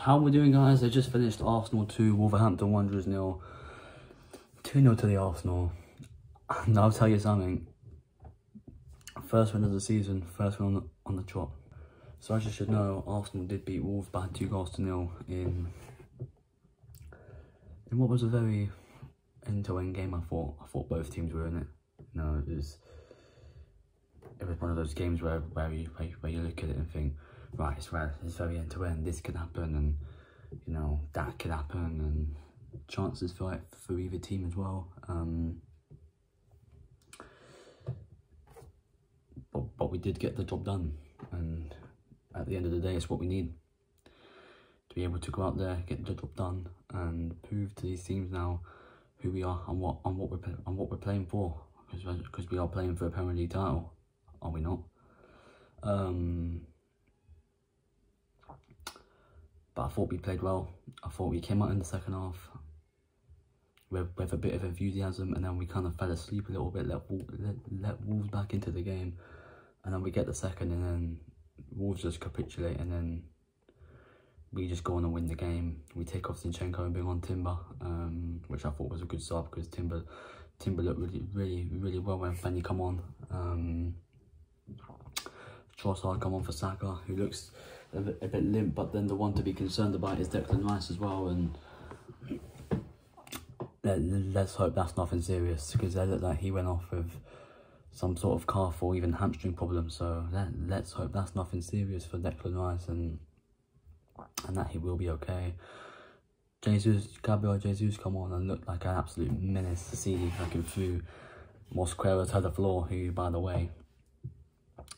How are we doing, guys? They just finished Arsenal 2, Wolverhampton Wanderers 0. 2-0 to the Arsenal. And I'll tell you something. First win of the season, first win on the trot. So as you should know, Arsenal did beat Wolves by 2-0 in what was a very end-to-end game. I thought both teams were in it. You know, it was one of those games where you look at it and think, right, it's very end-to-end. This could happen, and you know that could happen, and chances for either team as well. But we did get the job done, and at the end of the day, it's what we need to be able to go out there, get the job done, and prove to these teams now who we are and what we're playing for. Because we are playing for a Premier League title, are we not? But I thought we played well. I thought we came out in the second half with a bit of enthusiasm, and then we kind of fell asleep a little bit, let Wolves back into the game, and then we get the second, and then Wolves just capitulate, and then we just go on and win the game. We take off Zinchenko and bring on Timber, which I thought was a good start, because Timber looked really well when he come on. Trossard come on for Saka, who looks a bit limp, but then the one to be concerned about is Declan Rice as well, and let's hope that's nothing serious, because they look like he went off with some sort of calf or even hamstring problem. So let's hope that's nothing serious for Declan Rice, and that he will be okay. Gabriel Jesus come on and looked like an absolute menace to see looking through Mosquera to the floor, who, by the way,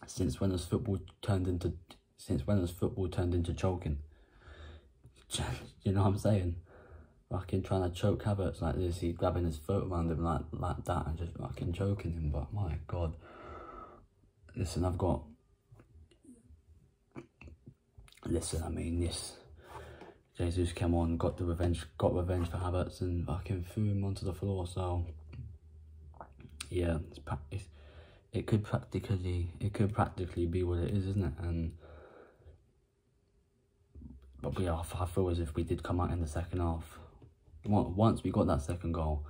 since when has football turned into choking? You know what I'm saying? Fucking trying to choke Havertz like this, he's grabbing his foot around him like that and just fucking choking him. But my God, listen, I mean, this Jesus came on, got revenge for Havertz and fucking threw him onto the floor. So yeah, it could practically be what it is, isn't it? But I feel as if we did come out in the second half. Once we got that second goal,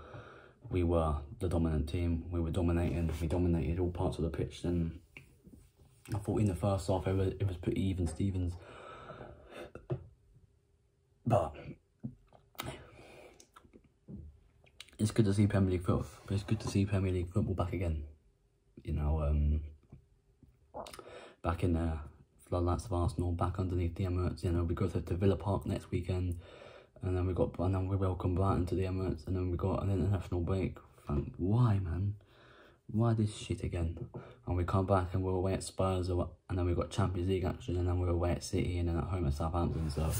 we were the dominant team. We were dominating. We dominated all parts of the pitch. And I thought in the first half it was pretty even Stevens. But it's good to see Premier League football. It's good to see Premier League football back again. You know, back in the floodlights of Arsenal, back underneath the Emirates. You know, we go to Villa Park next weekend, and then we welcome Brighton to the Emirates, and then we got an international break. Why, man? Why this shit again? And we come back and we're away at Spurs, and then we got Champions League action, and then we're away at City, and then at home at Southampton. So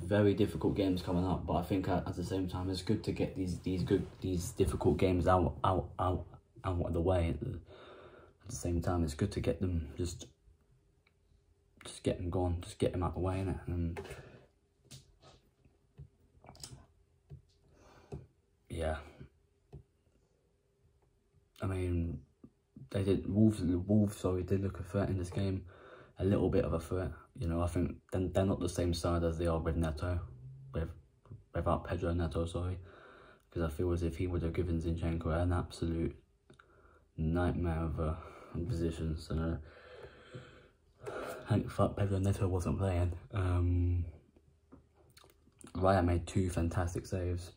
very difficult games coming up. But I think at the same time, it's good to get these difficult games out of the way. At the same time, it's good to get them just get them gone, just get them out of the way, innit? And yeah, I mean, Wolves did look a threat in this game, a little bit of a threat. You know, I think they're not the same side as they are with Neto, without Pedro Neto, sorry, because I feel as if he would have given Zinchenko an absolute nightmare of a position. So thank fuck Pedro Neto wasn't playing. Raya made 2 fantastic saves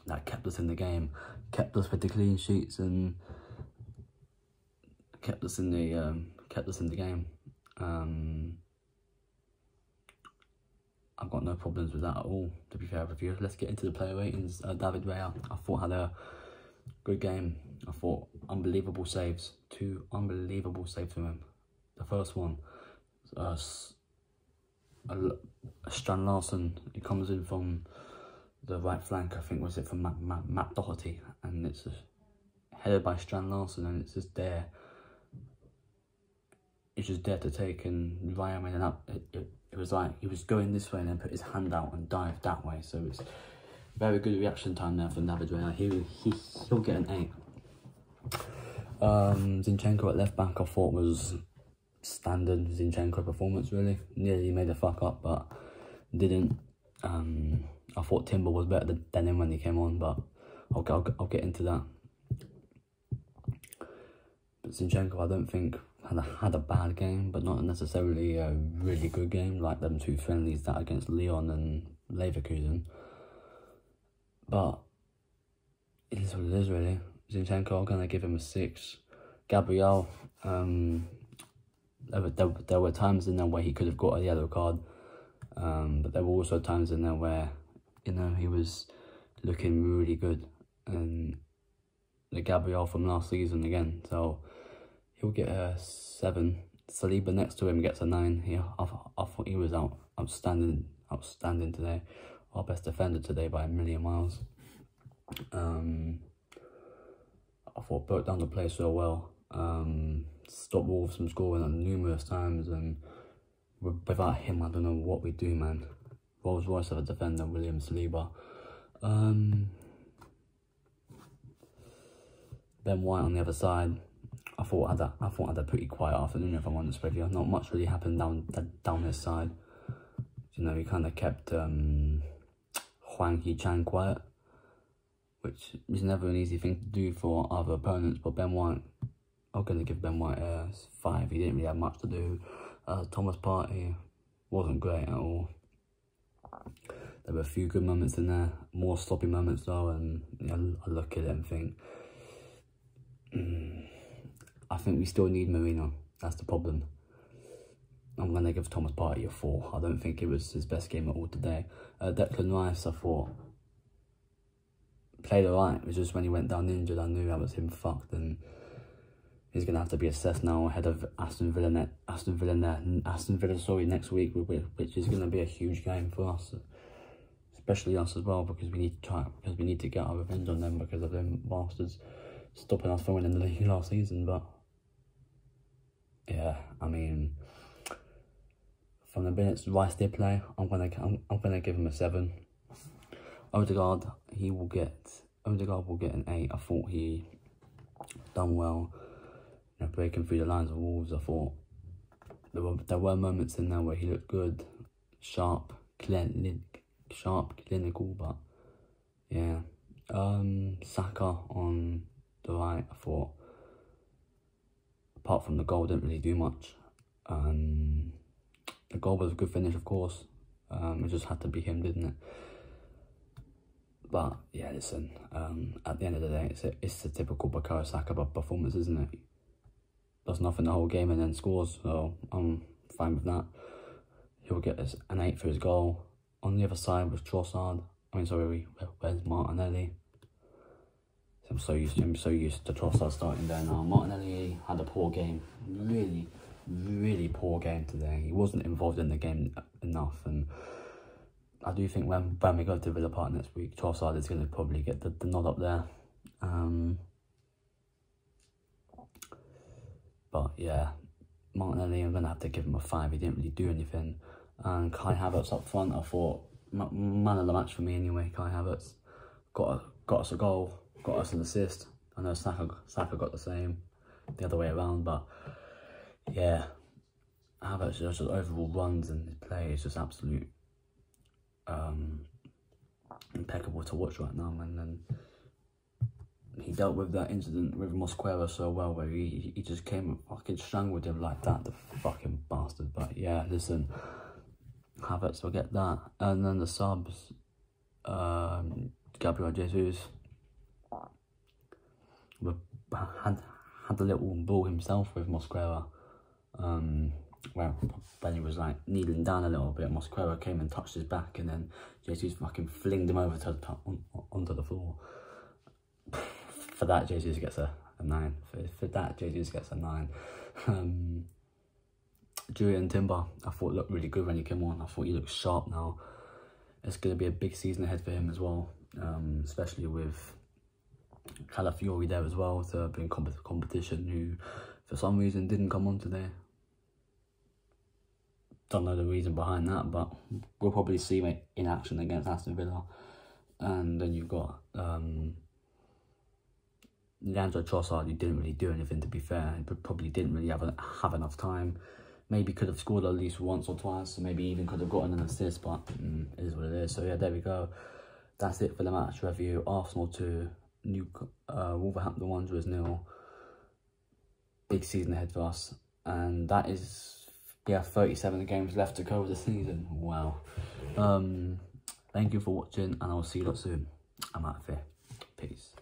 that kept us in the game, kept us with the clean sheets, and kept us in the game. I've got no problems with that at all, to be fair with you. Let's get into the player ratings. David Raya, I thought, had a good game. I thought unbelievable saves, 2 unbelievable saves from him. The first one, Strand Larsen, he comes in from the right flank, I think was it from Matt Doherty, and it's headed by Strand Larsen, and it's just there. It's just there to take, and Raya made it was like he was going this way and then put his hand out and dived that way. So it's very good reaction time there from David Raya. He'll get an 8. Zinchenko at left back, I thought was standard Zinchenko performance, really. Nearly made a fuck up, but didn't. I thought Timber was better than him when he came on, but I'll get into that. But Zinchenko, I don't think had a bad game, but not necessarily a really good game like them two friendlies that against Lyon and Leverkusen. But it is what it is, really. Zinchenko, I'm gonna give him a 6. Gabriel, there were times in there where he could have got a yellow card, but there were also times in there where, you know, he was looking really good, and the Gabriel from last season again, so he'll get a 7. Saliba next to him gets a 9. I thought he was outstanding today. Our best defender today by a million miles. I thought broke down the play so well. Stopped Wolves from scoring numerous times, and without him, I don't know what we do, man. Rolls Royce of a defender, William Saliba. Ben White on the other side. I thought I had a pretty quiet afternoon, if I'm honest with you. Not much really happened down this side. You know, he kind of kept Huang Hee-chan quiet, which is never an easy thing to do for other opponents. But Ben White, I'm going to give Ben White a 5. He didn't really have much to do. Thomas Partey wasn't great at all. There were a few good moments in there, more sloppy moments though, and you know, I look at it and think, I think we still need Merino. That's the problem. I'm going to give Thomas Partey a 4. I don't think it was his best game at all today. Declan Rice, I thought, played alright. It was just when he went down injured, I knew that was him fucked, and he's going to have to be assessed now ahead of Aston Villa next week, which is going to be a huge game for us, especially us as well, because we need to get our revenge on them because of them bastards stopping us from winning the league last season. But yeah, I mean, from the minutes Rice did play, I'm gonna give him a 7. Odegaard will get an 8. I thought he done well, you know, breaking through the lines of Wolves. I thought there were moments in there where he looked good, sharp, clinical, but yeah. Saka on the right, I thought, apart from the goal, didn't really do much. The goal was a good finish, of course. It just had to be him, didn't it? But yeah, listen, at the end of the day, it's a typical Bukayo Saka performance, isn't it? Does nothing the whole game and then scores, so I'm fine with that. He'll get an 8 for his goal. On the other side was Trossard. Where's Martinelli? I'm so used to Trossard starting there now. Martinelli had a poor game, really poor game today. He wasn't involved in the game enough, and I do think when we go to Villa Park next week, Trossard is going to probably get the nod up there. But yeah, Martinelli, I'm going to have to give him a 5. He didn't really do anything. And Kai Havertz up front, I thought, man of the match for me anyway. Kai Havertz got us a goal, got us an assist. I know Saka got the same, the other way around, but yeah, Havertz just overall runs and his play is just absolute impeccable to watch right now, man. And he dealt with that incident with Mosquera so well, where he just came and fucking strangled him like that, the fucking bastard. But yeah, listen, Havertz will get that. And then the subs, Gabriel Jesus had a little ball himself with Mosquera, where when he was like kneeling down a little bit, Mosquera came and touched his back, and then Jesus fucking flinged him over onto the floor. For that, Jesus gets a 9. For that, Jesus gets a 9. Julian Timber, I thought looked really good when he came on. I thought he looked sharp now. It's going to be a big season ahead for him as well, especially with Calafiori there as well to bring competition, who for some reason didn't come on today. Don't know the reason behind that, but we'll probably see him in action against Aston Villa. And then you've got Leandro Trossard, who didn't really do anything, to be fair. He probably didn't really have enough time. maybe could have scored at least once or twice, or maybe even could have gotten an assist, but it is what it is. So yeah, there we go. That's it for the match review. Arsenal 2, Wolverhampton Wanderers 0. Big season ahead for us, and that is 37 games left to go of the season. Wow. Thank you for watching, and I'll see you lot soon. I'm out of here. Peace.